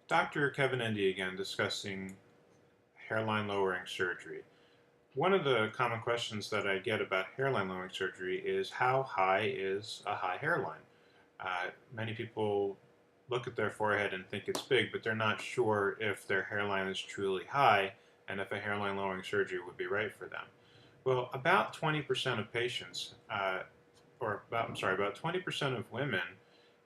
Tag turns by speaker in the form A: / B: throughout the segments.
A: Dr. Kevin Ende again discussing hairline lowering surgery. One of the common questions that I get about hairline lowering surgery is how high is a high hairline? Many people look at their forehead and think it's big, but they're not sure if their hairline is truly high and if a hairline lowering surgery would be right for them. Well, about 20% of patients, about 20% of women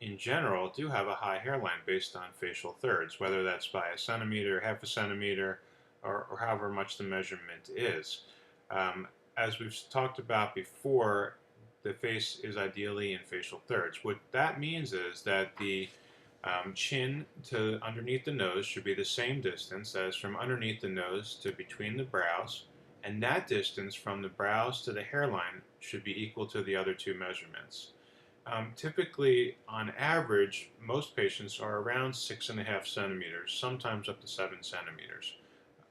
A: in general do have a high hairline based on facial thirds, whether that's by a centimeter, half a centimeter, or however much the measurement is. Um, as we've talked about before, the face is ideally in facial thirds. What that means is that the chin to underneath the nose should be the same distance as from underneath the nose to between the brows, and that distance from the brows to the hairline should be equal to the other two measurements. Typically, on average, most patients are around 6.5 centimeters, sometimes up to 7 centimeters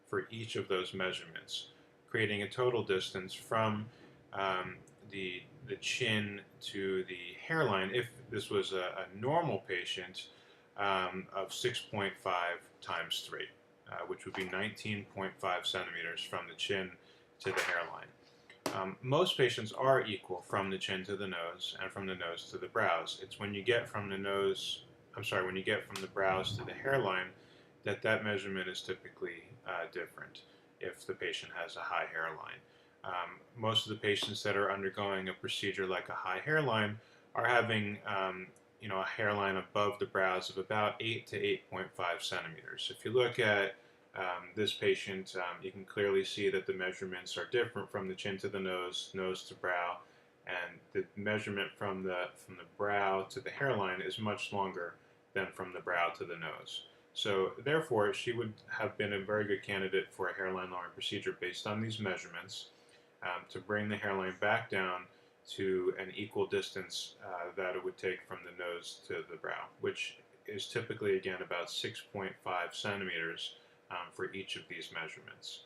A: for each of those measurements, creating a total distance from um, the chin to the hairline, if this was a normal patient, of 6.5 times 3, which would be 19.5 centimeters from the chin to the hairline. Most patients are equal from the chin to the nose and from the nose to the brows. It's when you get from the nose, when you get from the brows to the hairline that measurement is typically different if the patient has a high hairline. Most of the patients that are undergoing a procedure like a high hairline are having a hairline above the brows of about 8 to 8.5 centimeters. If you look at this patient, you can clearly see that the measurements are different from the chin to the nose, nose to brow, and the measurement from the brow to the hairline is much longer than from the brow to the nose. So therefore, she would have been a very good candidate for a hairline lowering procedure based on these measurements, to bring the hairline back down to an equal distance that it would take from the nose to the brow, which is typically, again, about 6.5 centimeters for each of these measurements.